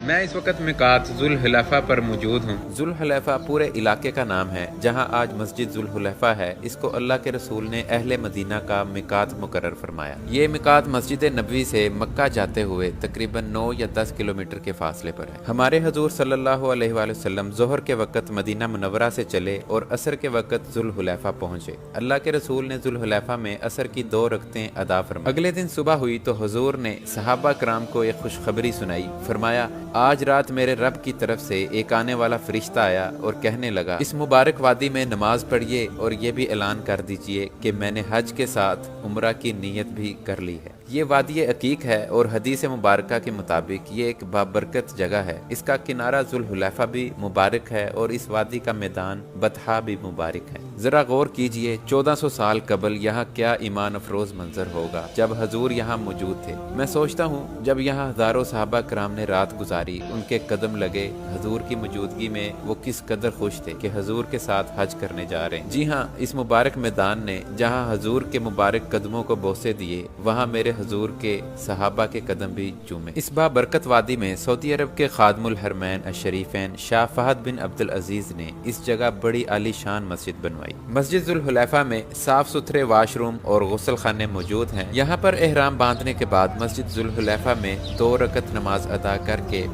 मैं इस वक्त मिकात जुल्हुलैफा पर मौजूद हूँ। जुल्हुलैफा पूरे इलाके का नाम है जहाँ आज मस्जिद जुल्हुलैफा है। इसको अल्लाह के रसूल ने अहले मदीना का मिकात मुकर्रर फरमाया। ये मिकात मस्जिद नबवी से मक्का जाते हुए तकरीबन 9 या 10 किलोमीटर के फासले पर है। हमारे हजूर सल्लल्लाहु अलैहि वसल्लम जोहर के वक्त मदीना मुनव्वरा से चले और असर के वक्त जुल्हुलैफा पहुँचे। अल्लाह के रसूल ने जुल्हुलैफा में असर की 2 रकतें अदा फरमाई। अगले दिन सुबह हुई तो हुजूर ने सहाबा कराम को एक खुशखबरी सुनाई। फरमाया, आज रात मेरे रब की तरफ से एक आने वाला फरिश्ता आया और कहने लगा, इस मुबारक वादी में नमाज पढ़िए और ये भी ऐलान कर दीजिए कि मैंने हज के साथ उम्रा की नीयत भी कर ली है। ये वादी अकीक है और हदीस मुबारक के मुताबिक ये एक बाबरकत जगह है। इसका किनारा जुल्हुलैफा भी मुबारक है और इस वादी का मैदान बतहा भी मुबारक है। जरा गौर कीजिए, 1400 साल कबल यहाँ क्या ईमान अफरोज मंजर होगा जब हजूर यहाँ मौजूद थे। मैं सोचता हूँ जब यहाँ हजारों सहाबा कराम ने रात गुजारी, उनके कदम लगे हजूर की मौजूदगी में, वो किस कदर खुश थे कि हजूर के साथ हज करने जा रहे हैं। जी हाँ, इस मुबारक मैदान ने जहाँ हजूर के मुबारक कदमों को बोसे दिए, वहाँ मेरे हजूर के सहाबा के कदम भी चूमे। इस बाबरकत वादी में सऊदी अरब के खादमुल हरमैन अशरीफैन शाह फहद बिन अब्दुल अजीज ने इस जगह बड़ी आलीशान मस्जिद बनवाई। मस्जिद जुल्हुलैफा में साफ सुथरे वाशरूम और गुस्ल खाने मौजूद हैं। यहाँ पर एहराम बांधने के बाद मस्जिद जुल्हुलैफा में 2 रकत नमाज अदा करके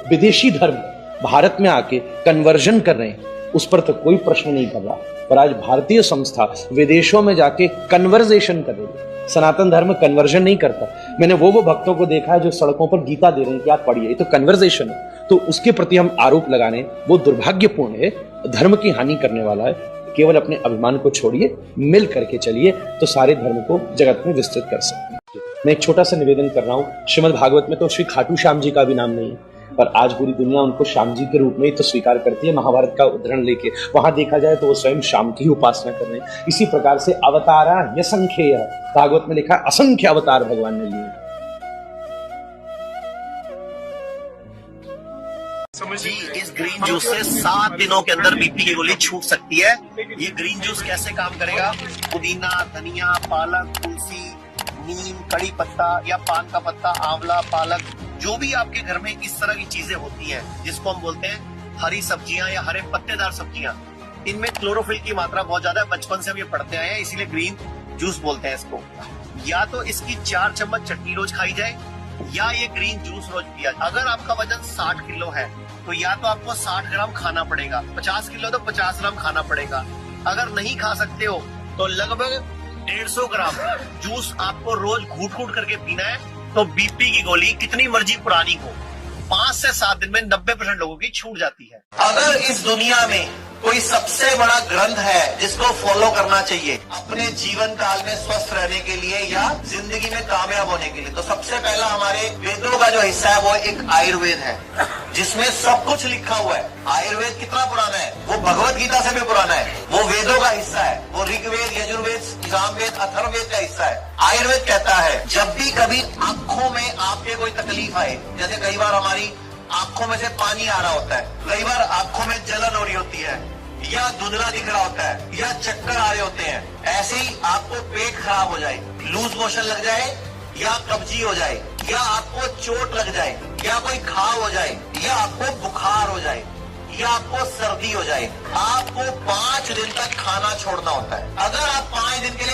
विदेशी धर्म भारत में आके कन्वर्जन कर रहे हैं, उस पर तो कोई प्रश्न नहीं कर रहा। पर आज भारतीय संस्था विदेशों में जाके कन्वर्जेशन कर रही है। सनातन धर्म कन्वर्जन नहीं करता। मैंने वो भक्तों को देखा है जो सड़कों पर गीता दे रहे हैं कि आप पढ़िए, ये तो कन्वर्जेशन है। तो उसके प्रति हम आरोप लगाने वो दुर्भाग्यपूर्ण है, धर्म की हानि करने वाला है। केवल अपने अभिमान को छोड़िए, मिल करके चलिए तो सारे धर्म को जगत में विस्तृत कर सकते हैं। मैं एक छोटा सा निवेदन कर रहा हूँ। श्रीमद् भागवत में तो श्री खाटू श्याम जी का भी नाम नहीं है, पर आज पूरी दुनिया उनको श्याम जी के रूप में ही तो स्वीकार करती है। महाभारत का उदाहरण लेके वहां देखा जाए तो वो स्वयं श्याम की उपासना कर रहे हैं। इसी प्रकार से अवतारा असंख्य, भागवत में लिखा असंख्य अवतार भगवान ने लिए। जी, इस ग्रीन जूस से 7 दिनों के अंदर बीपी की गोली छूट सकती है। ये ग्रीन जूस कैसे काम करेगा? पुदीना, धनिया, पालक, तुलसी, नीम, कड़ी पत्ता या पान का पत्ता, आंवला, पालक, जो भी आपके घर में इस तरह की चीजें होती हैं जिसको हम बोलते हैं हरी सब्जियां या हरे पत्तेदार सब्जियां, इनमें क्लोरोफिल की मात्रा बहुत ज्यादा है। बचपन से हम ये पढ़ते आए हैं, इसीलिए ग्रीन जूस बोलते हैं इसको। या तो इसकी 4 चम्मच चटनी रोज खाई जाए या ये ग्रीन जूस रोज पिया। अगर आपका वजन 60 किलो है तो या तो आपको 60 ग्राम खाना पड़ेगा, 50 किलो तो 50 ग्राम खाना पड़ेगा। अगर नहीं खा सकते हो तो लगभग 150 ग्राम जूस आपको रोज घूट घूट करके पीना है। तो बीपी की गोली कितनी मर्जी पुरानी हो, 5 से 7 दिन में 90% लोगों की छूट जाती है। अगर इस दुनिया में कोई सबसे बड़ा ग्रंथ है जिसको फॉलो करना चाहिए अपने जीवन काल में स्वस्थ रहने के लिए या जिंदगी में कामयाब होने के लिए, तो सबसे पहला हमारे वेदों का जो हिस्सा है वो एक आयुर्वेद है, जिसमें सब कुछ लिखा हुआ है। आयुर्वेद कितना पुराना है? वो भगवत गीता से भी पुराना है। वो वेदों का हिस्सा है। वो ऋग्वेद, यजुर्वेद, सामवेद, अथर्ववेद का हिस्सा है। आयुर्वेद कहता है जब भी कभी आंखों में आपके कोई तकलीफ आए, जैसे कई बार हमारी आंखों में से पानी आ रहा होता है, कई बार आंखों में जलन हो रही होती है, या धुंधला दिख रहा होता है, या चक्कर आ रहे होते हैं, ऐसे ही आपको पेट खराब हो जाए, लूज मोशन लग जाए, या कब्जी हो जाए, या आपको चोट लग जाए, या कोई घाव हो जाए, या आपको बुखार हो जाए, या आपको सर्दी हो जाए, आपको 5 दिन तक खाना छोड़ना होता है। अगर आप 5 दिन के लिए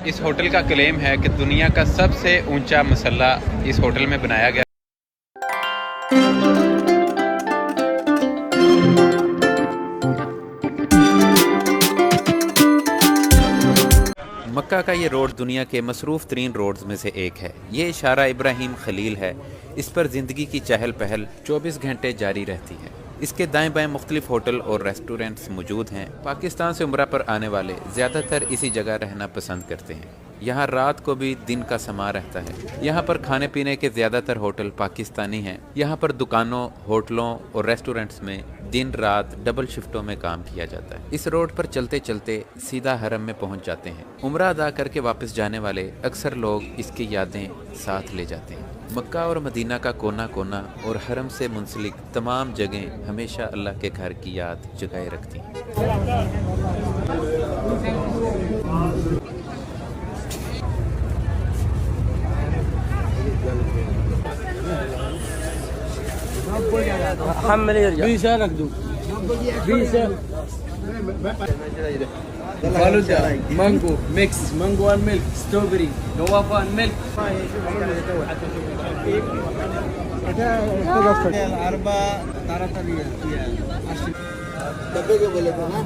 इस होटल का क्लेम है कि दुनिया का सबसे ऊंचा मसल्ला इस होटल में बनाया गया। मक्का का ये रोड दुनिया के मसरूफ़ तरीन रोड्स में से एक है। ये इशारा इब्राहिम खलील है। इस पर ज़िंदगी की चहल पहल 24 घंटे जारी रहती है। इसके दाएं बाएं मुख्तलिफ होटल और रेस्टोरेंट्स मौजूद हैं। पाकिस्तान से उम्रा पर आने वाले ज़्यादातर इसी जगह रहना पसंद करते हैं। यहाँ रात को भी दिन का समा रहता है। यहाँ पर खाने पीने के ज़्यादातर होटल पाकिस्तानी हैं। यहाँ पर दुकानों, होटलों और रेस्टोरेंट्स में दिन रात डबल शिफ्टों में काम किया जाता है। इस रोड पर चलते चलते सीधा हरम में पहुँच जाते हैं। उम्रा अदा करके वापस जाने वाले अक्सर लोग इसकी यादें साथ ले जाते हैं। मक्का और मदीना का कोना कोना और हरम से मुंसलिक तमाम जगहें हमेशा अल्लाह के घर की याद जगाए रखती हैं। حمل يرجع 20 رख दूं 20 falooda mango mix mango and milk strawberry guava and milk أربعة طرطرية डब्बे के बोले थे ना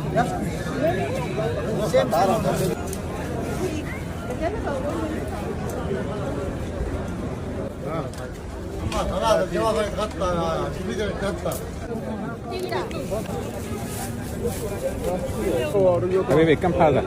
حبيبي كم هذا؟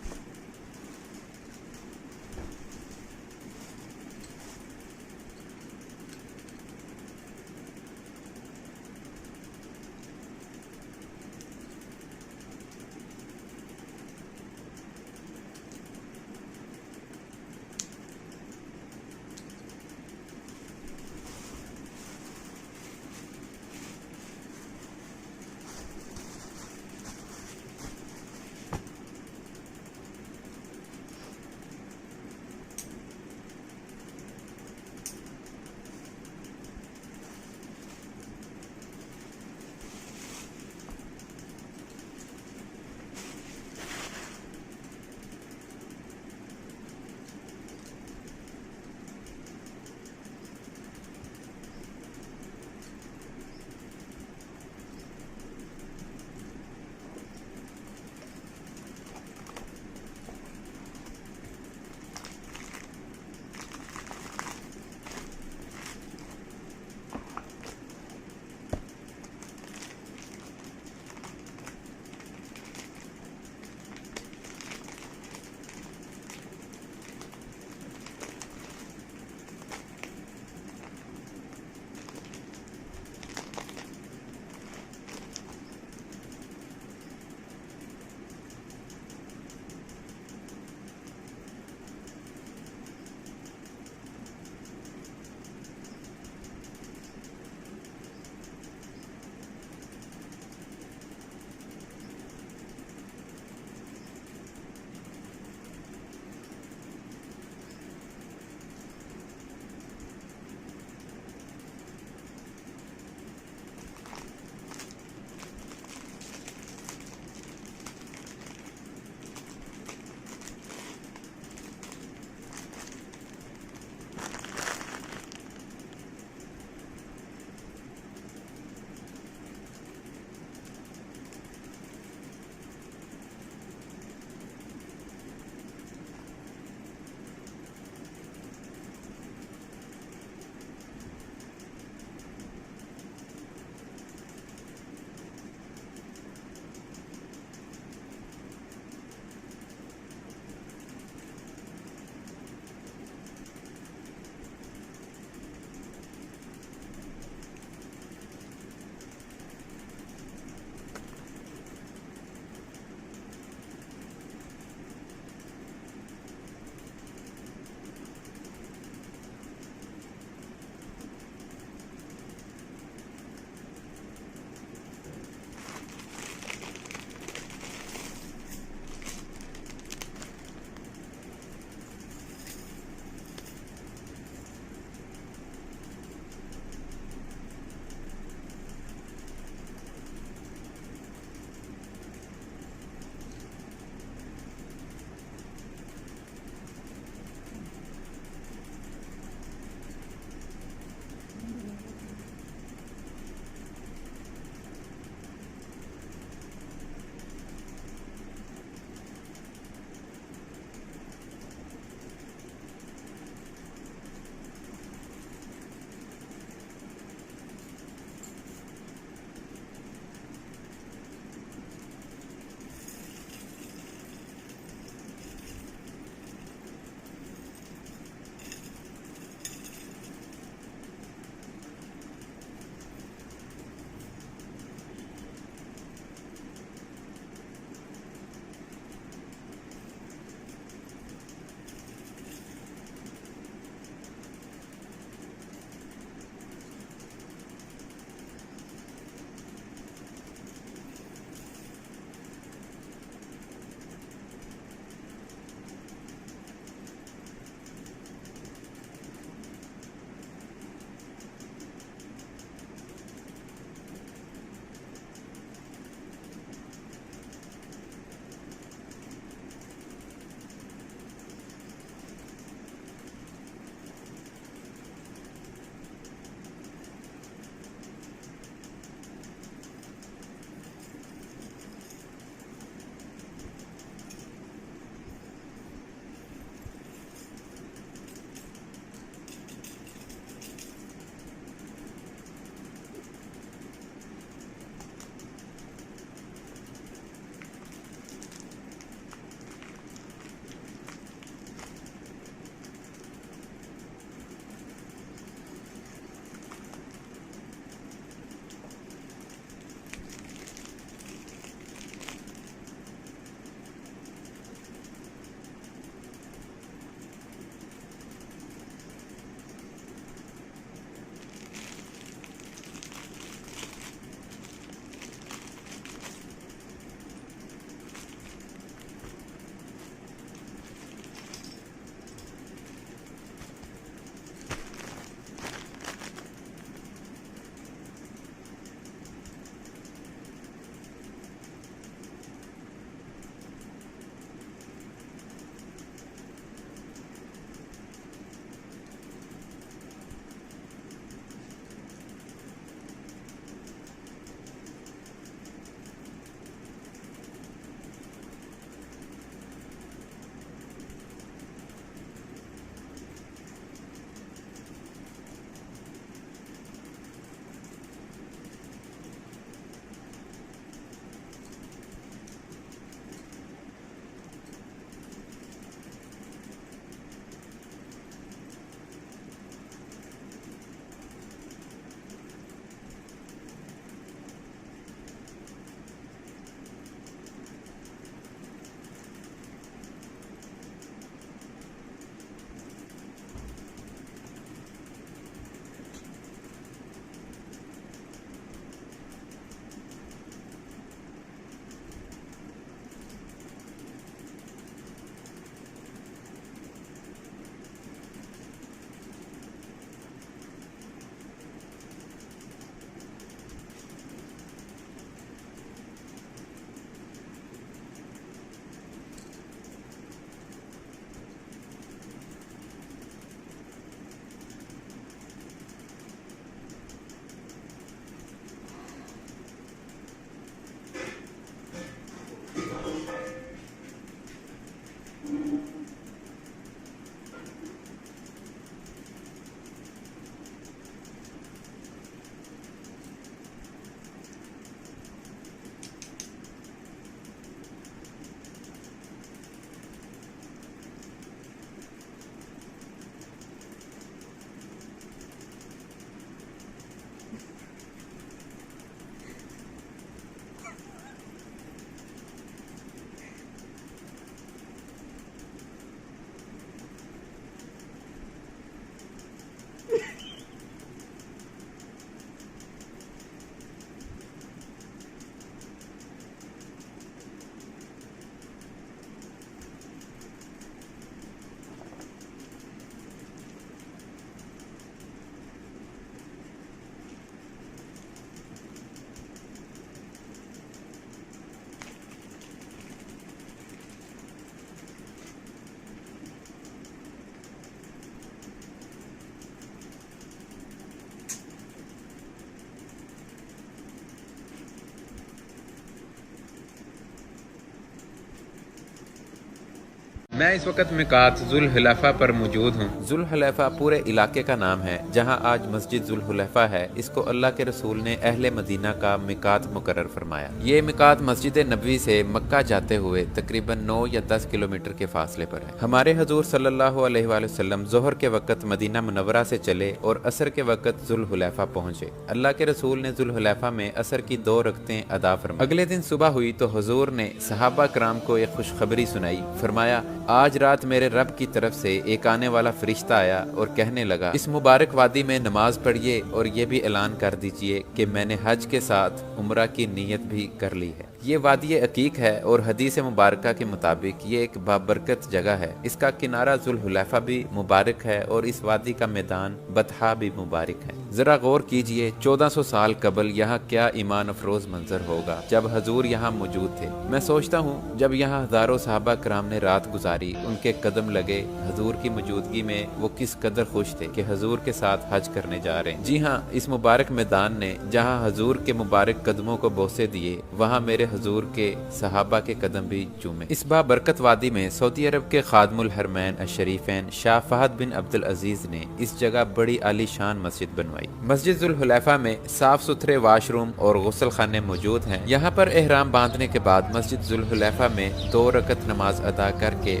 मैं इस वक्त मिकात जुल हुलैफा पर मौजूद हूँ। जुल हुलैफा पूरे इलाके का नाम है जहाँ आज मस्जिद जुल हुलैफा है। इसको अल्लाह के रसूल ने अहले मदीना का मिकात मुकर्रर फरमाया। ये मिकात मस्जिद नबवी से मक्का जाते हुए तकरीबन 9 या 10 किलोमीटर के फासले पर है। हमारे हजूर सल्लल्लाहु अलैहि वसल्लम जोहर के वक्त मदीना मुनव्वरा से चले और असर के वक्त जुल हुलैफा पहुंचे। अल्लाह के रसूल ने जुल हुलैफा में असर की 2 रकतें अदा फरमाई। अगले दिन सुबह हुई तो हुजूर ने सहाबा कराम को एक खुशखबरी सुनाई। फरमाया, आज रात मेरे रब की तरफ से एक आने वाला फरिश्ता आया और कहने लगा, इस मुबारक वादी में नमाज पढ़िए और ये भी ऐलान कर दीजिए कि मैंने हज के साथ उम्रा की नीयत भी कर ली है। ये वादी अकीक है और हदीस मुबारक के मुताबिक ये एक बाबरकत जगह है। इसका किनारा जुल हुलैफा भी मुबारक है और इस वादी का मैदान बतहा भी मुबारक है। जरा गौर कीजिए, 1400 साल कबल यहाँ क्या ईमान अफरोज मंजर होगा जब हजूर यहाँ मौजूद थे। मैं सोचता हूँ जब यहाँ हजारों सहाबा कराम ने रात गुजारी, उनके कदम लगे हजूर की मौजूदगी में, वो किस कदर खुश थे कि हजूर के साथ हज करने जा रहे हैं। जी हाँ, इस मुबारक मैदान ने जहाँ हजूर के मुबारक कदमों को बोसे दिए, वहाँ मेरे हजूर के सहाबा के कदम भी चूमे। इस बाबरकत वादी में सऊदी अरब के खादमुल हरमैन अशरीफैन शाह फहद बिन अब्दुल अजीज ने इस जगह बड़ी आलीशान मस्जिद बनवाई। मस्जिद जुल हुलैफा में साफ सुथरे वाशरूम और गुसल खाने मौजूद हैं। यहाँ पर एहराम बांधने के बाद मस्जिद जुल हुलैफा में 2 रकत नमाज अदा करके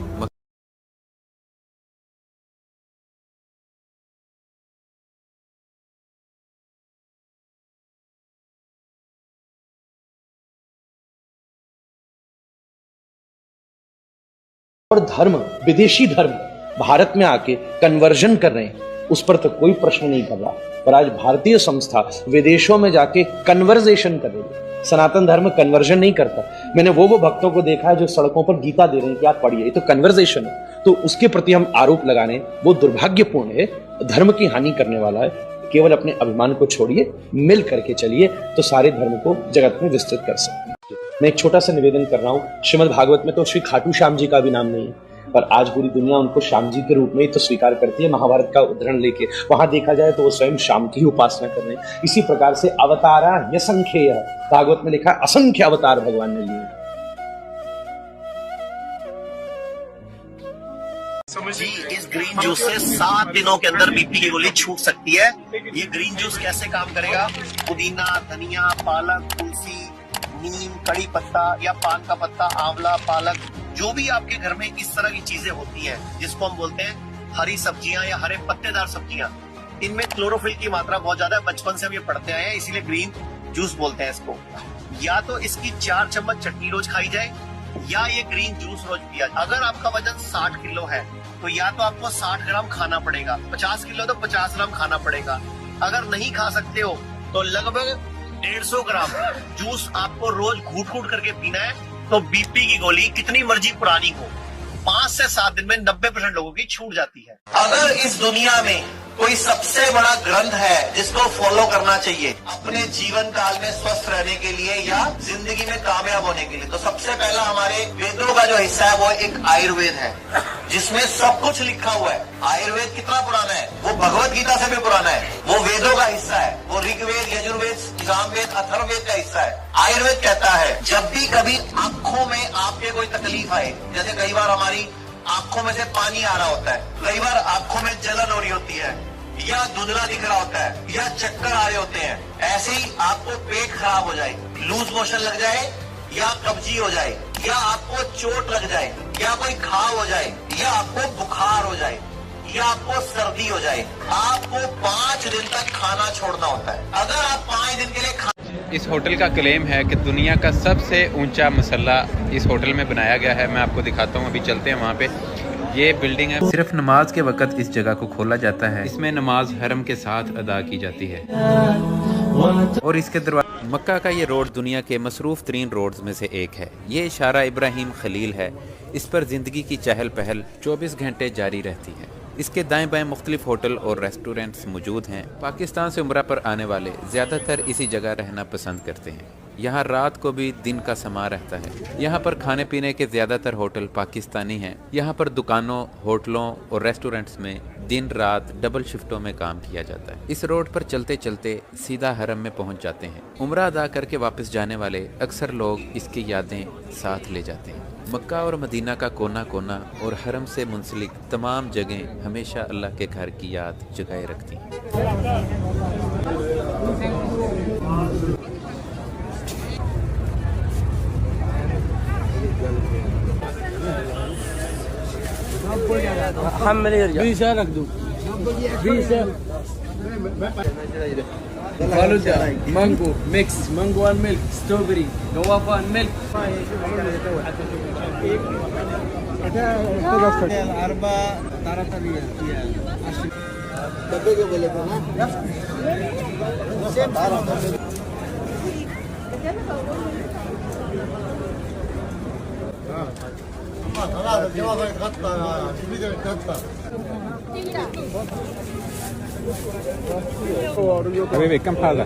और धर्म, विदेशी धर्म भारत में आके कन्वर्जन कर रहे हैं, उस पर तो कोई प्रश्न नहीं कर रहा। पर आज भारतीय संस्था विदेशों में जाके कन्वर्जेशन कर रही है। सनातन धर्म कन्वर्जन नहीं करता। मैंने वो भक्तों को देखा है जो सड़कों पर गीता दे रहे हैं कि आप पढ़िए, ये तो कन्वर्जेशन है। तो उसके प्रति हम आरोप लगाने वो दुर्भाग्यपूर्ण है, धर्म की हानि करने वाला है। केवल अपने अभिमान को छोड़िए, मिल करके चलिए तो सारे धर्म को जगत में विस्तृत कर सकते हैं। मैं एक छोटा सा निवेदन कर रहा हूँ, श्रीमद् भागवत में तो श्री खाटू श्याम जी का भी नाम नहीं है, पर आज पूरी दुनिया उनको श्याम जी के रूप में ही तो स्वीकार करती है। महाभारत का उदाहरण लेके वहां देखा जाए तो वो स्वयं श्याम की ही उपासना कर रहे हैं। इसी प्रकार से अवतारा असंख्य, भागवत में लिखा असंख्य अवतार भगवान ने लिए। जी, इस ग्रीन जूस से 7 दिनों के अंदर बीपी की गोली छूट सकती है। ये ग्रीन जूस कैसे काम करेगा? पुदीना, धनिया, पालक, तुलसी, नीम, कड़ी पत्ता या पान का पत्ता, आंवला, पालक, जो भी आपके घर में इस तरह की चीजें होती हैं जिसको हम बोलते हैं हरी सब्जियां या हरे पत्तेदार सब्जियां, इनमें क्लोरोफिल की मात्रा बहुत ज्यादा है। बचपन से हम ये पढ़ते आए हैं, इसीलिए ग्रीन जूस बोलते हैं इसको। या तो इसकी 4 चम्मच चटनी रोज खाई जाए या ये ग्रीन जूस रोज पिया। अगर आपका वजन 60 किलो है तो या तो आपको 60 ग्राम खाना पड़ेगा, 50 किलो तो 50 ग्राम खाना पड़ेगा। अगर नहीं खा सकते हो तो लगभग 150 ग्राम जूस आपको रोज घूट घूट करके पीना है। तो बीपी की गोली कितनी मर्जी पुरानी हो, 5 से 7 दिन में 90% लोगों की छूट जाती है। अगर इस दुनिया में कोई सबसे बड़ा ग्रंथ है जिसको फॉलो करना चाहिए अपने जीवन काल में स्वस्थ रहने के लिए या जिंदगी में कामयाब होने के लिए, तो सबसे पहला हमारे वेदों का जो हिस्सा है वो एक आयुर्वेद है, जिसमें सब कुछ लिखा हुआ है। आयुर्वेद कितना पुराना है? वो भगवत गीता से भी पुराना है। वो वेदों का हिस्सा है, वो ऋग्वेद, यजुर्वेद, सामवेद, अथर्ववेद का हिस्सा है। आयुर्वेद कहता है जब भी कभी आंखों में आपके कोई तकलीफ आए, जैसे कई बार हमारी आंखों में से पानी आ रहा होता है, कई बार आंखों में जलन हो रही होती है, या धुंधला दिख रहा होता है, या चक्कर आ रहे होते हैं, ऐसे ही आपको पेट खराब हो जाए, लूज मोशन लग जाए, या कब्जी हो जाए, या आपको चोट लग जाए, या कोई घाव हो जाए, या आपको बुखार हो जाए, या आपको सर्दी हो जाए, आपको 5 दिन तक खाना छोड़ना होता है। अगर आप 5 दिन के लिए इस होटल का क्लेम है कि दुनिया का सबसे ऊंचा मसल्ला इस होटल में बनाया गया है। मैं आपको दिखाता हूँ, अभी चलते हैं वहाँ पे। ये बिल्डिंग है, सिर्फ नमाज के वक्त इस जगह को खोला जाता है। इसमें नमाज हरम के साथ अदा की जाती है और इसके दरवाजे। मक्का का ये रोड दुनिया के मसरूफ तरीन रोड्स में से एक है। ये इशारा इब्राहिम खलील है। इस पर जिंदगी की चहल पहल 24 घंटे जारी रहती है। इसके दाएं बाएं मुख्तलिफ होटल और रेस्टोरेंट्स मौजूद हैं। पाकिस्तान से उम्रा पर आने वाले ज़्यादातर इसी जगह रहना पसंद करते हैं। यहाँ रात को भी दिन का समा रहता है। यहाँ पर खाने पीने के ज्यादातर होटल पाकिस्तानी हैं। यहाँ पर दुकानों, होटलों और रेस्टोरेंट्स में दिन रात डबल शिफ्टों में काम किया जाता है। इस रोड पर चलते चलते सीधा हरम में पहुँच जाते हैं। उम्रा अदा करके वापस जाने वाले अक्सर लोग इसकी यादें साथ ले जाते हैं। मक्का और मदीना का कोना कोना और हरम से मुंसलिक तमाम जगहें हमेशा अल्लाह के घर की याद जगाए रखती हैं। बीस रख दो 20 falooda mango mix mango and milk strawberry guava and milk Bebé, campana.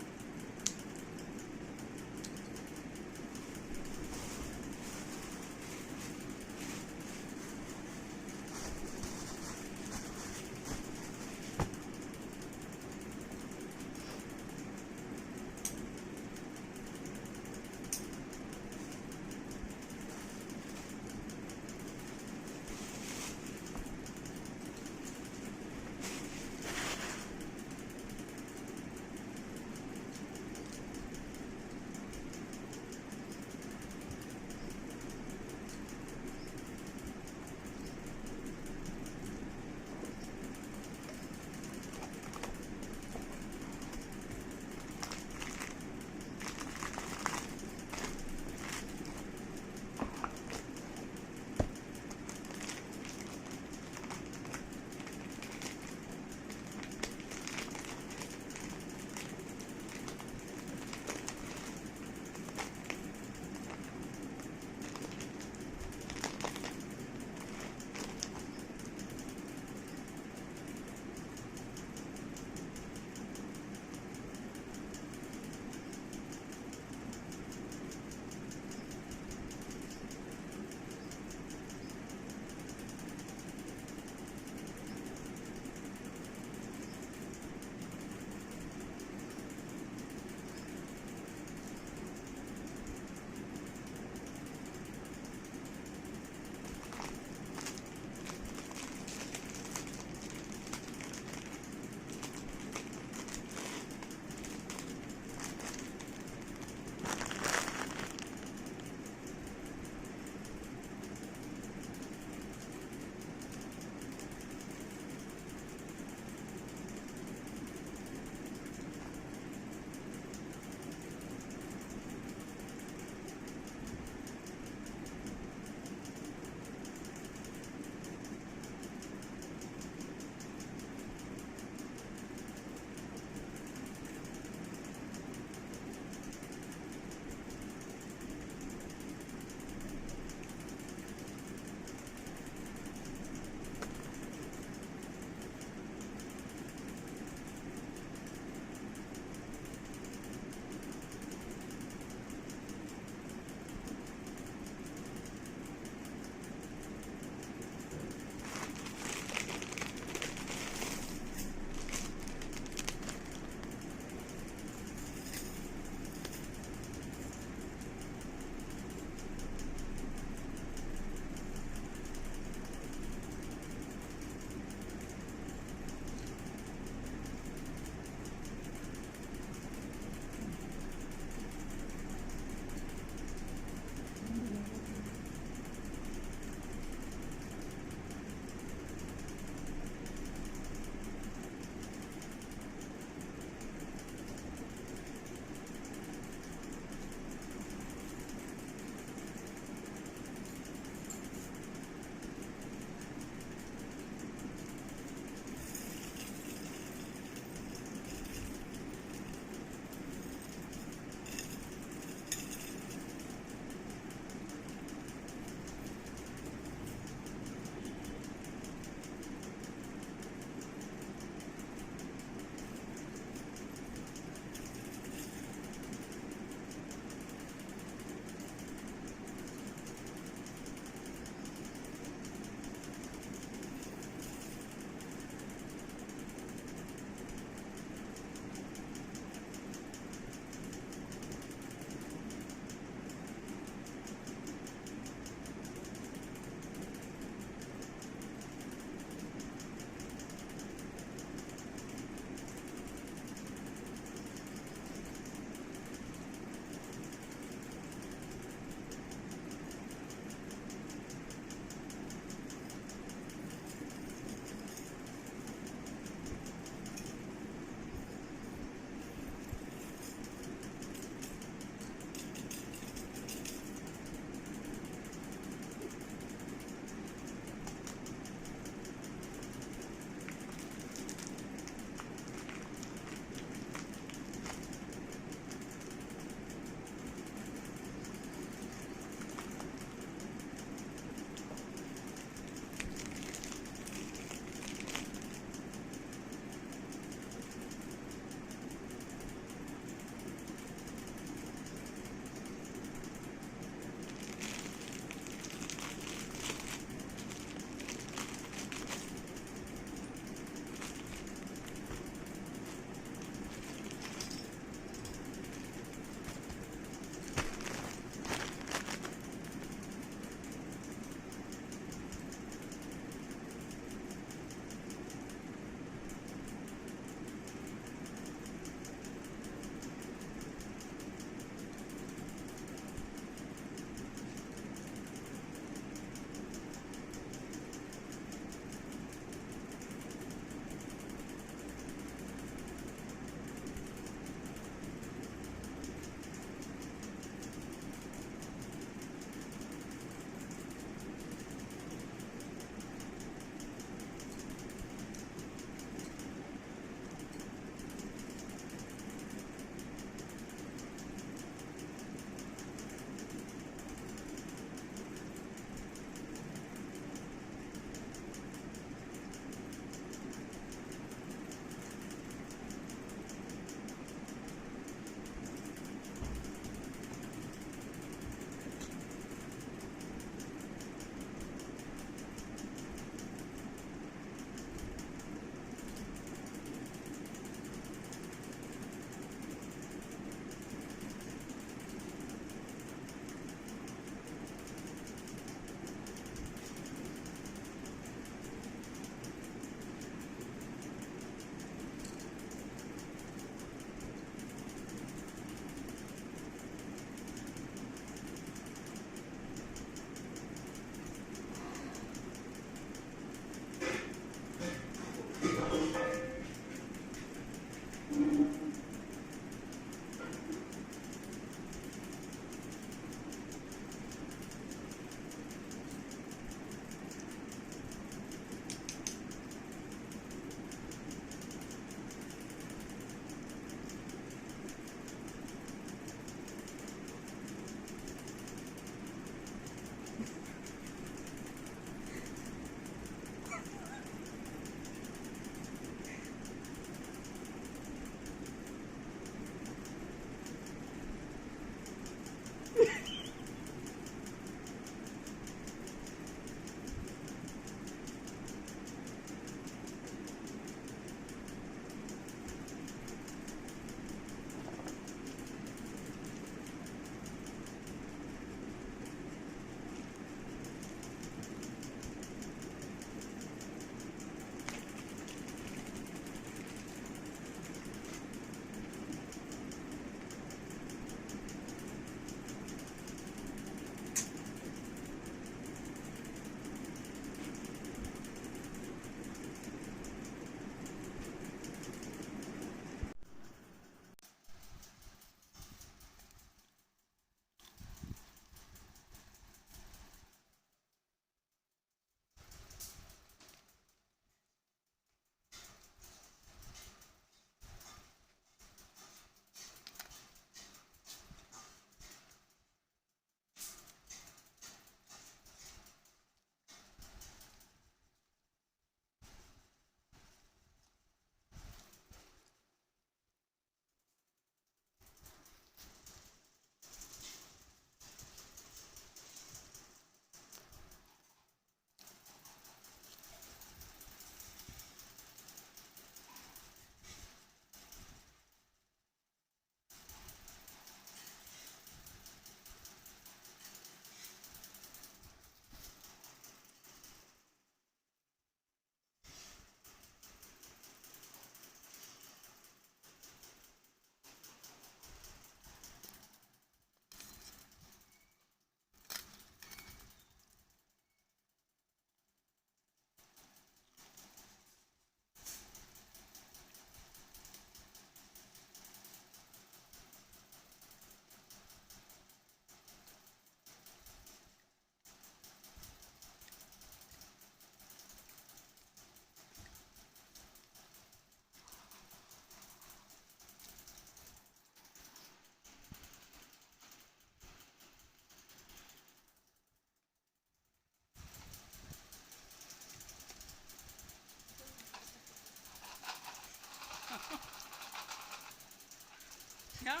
क्या